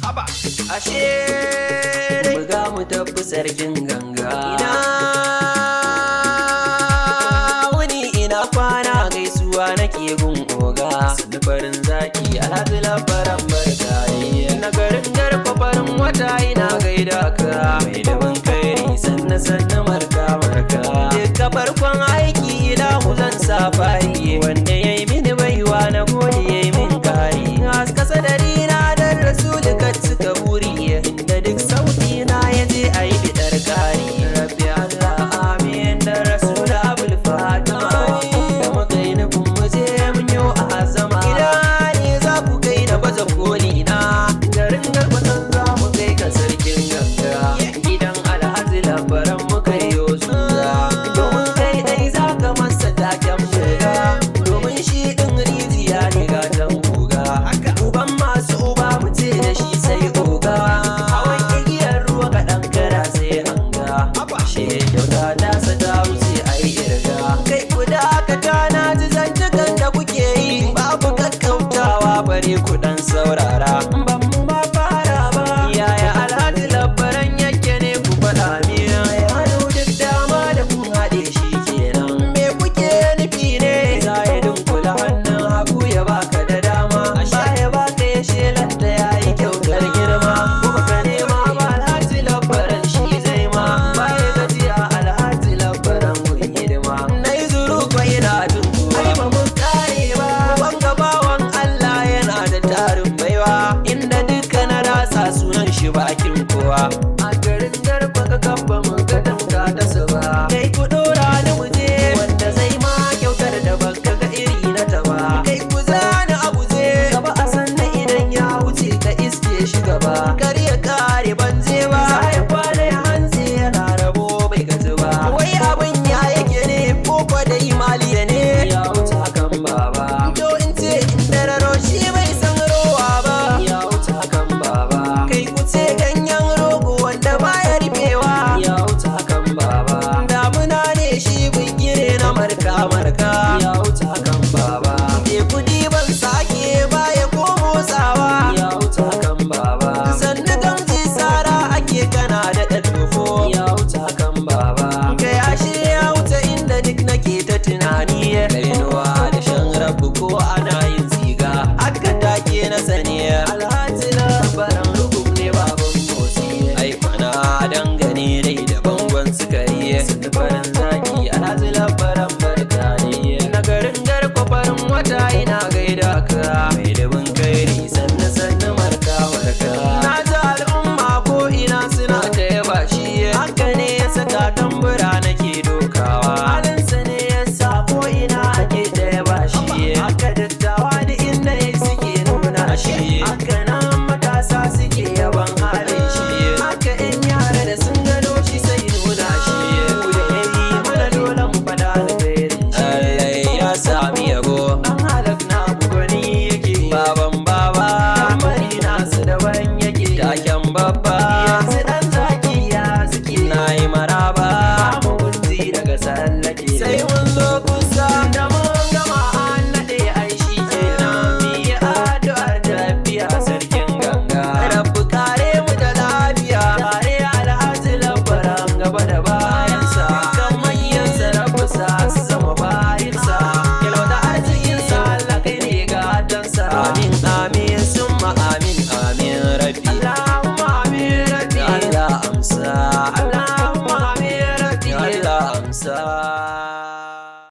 ashe buga mu tafi sarkin ganga. Ina wuni ina kwana gaisuwa nake gun oga, sannu farin zaki alhaji labaran barkaye. Na garin garfa farin wata ina gaida ka, mai daban kairi sannu sannu marka marka. Duka farkon aiki ilahu zan sa fari, wanda ya yi mini baiwa na gode ya yi min kari. Haska sadari na dan rasulu kat suka buri, inda duk sauti na ya je a yi bidar kari. Rabbi Allah amin da rasulu abul fatima, da makai nufin muje mun yo a azama. Ina ne za ku kai na baje koli na, garin garkwatan za mu kai ka sarkin ganga. Gidan alhaji labaran mu kai yo suna, domin kai dai za ka masa taken shiga, domin shi din rijiya ne gatan guga. Uban masu uba mu ce da shi sai oga, hawan igiyar ruwa ga ɗan kara sai hanga. Shi kyauta ta sa ta wuce a yi irga. Kai ku da aka tana ji zantukan da kuke yi, babu kakkautawa bare ku dan saurara. Ban mu ma fara ba, yaya alhaji labaran yake ne ku faɗa mina. Hannu duk dama da kun haɗe shi kenan, me kuke nufi ne? Za ya dunkula hannun hagu ya baka da dama, baya baka ya shelanta ya yi kyautar girma. Kuma ka nema ba alhaji labaran shi zai ma, baya gajiya alhaji labaran gun hidima. Na yi zuru ko ina tuntu, ai ba mun kare ba. Wanga bawan Allah yana da tarin baiwa, inda duka na rasa sunan shi bakin kowa. A garin garba ka kabba mun ka tamka ta saba, kai ku dora ni muje wanda zai ma kyautar da ban ka ga iri na ta ba. Kai ku zani a guje gaba a sanna idan ya wuce ka iske shi gaba, kar ya kare ban je ba. Sai kwana ya hanze yana rabo bai gaji ba, wai abin ya yake ne ko kwa da imaliya ne? Ya wuce hakan baba, to in ce in dararo shi bai san rowa ba. Ya wuce hakan baba, kai ku ce ganyen rogo wanda baya rufewa. Ya wuce hakan baba, damuna ne shi bigire na marka marka. Ya wuce hakan baba, ke kudi ban sake baya ko motsawa. Ya wuce hakan baba, sannu gamji sara ake kana da ɗaɗɗufo. Ya wuce hakan baba, kai ashe ya wuce inda duk nake ta tunani. Kainuwa da shan rabu ko ana yin siga, aka take na sani. Alhaji labaran rukun ne baban motsi, ai kwana dangane dai da bangon sukari. Sannu farin zaki alhaji labaran barka ne. Na garin garko farin wata ina gaida ka, mai dabin kairi sannu sannu marka marka. Na ji al'umma ko ina suna ta yaba shi, haka ne ya saka tambura nake dokawa. Halinsa ne ya sa ko ina ake ta yaba shi, haka dattawa da inda ya suke nuna shi, haka nan matasa suke yaban halin shi, haka in yara da sun gano shi sai nuna shi. Mu da ya yi mana dole mu faɗa alkhairin shi. Allah ya sami yabo, an halak na bugoni yake. Baban baba amari nasu daban yake, taken babba yanzu dan zaki ya suke. Na yi maraba mu gunzi daga sallake, sai mun zo kusa da mun gama an naɗe ai shi kenan. Mi yi addu'ar lafiya sarkin ganga, rabbu kare mu da lafiya. Tare alhaji labaran gaba da bayansa, kan manyansa rabbu sa su zama bayansa. Yalwa da arzikinsa Allah kai ne gatansa. Amin amin summa amin amin rabbi. Allahumma amin rabbi, Allah amsa. Allahumma amin rabbi, Allah amsa.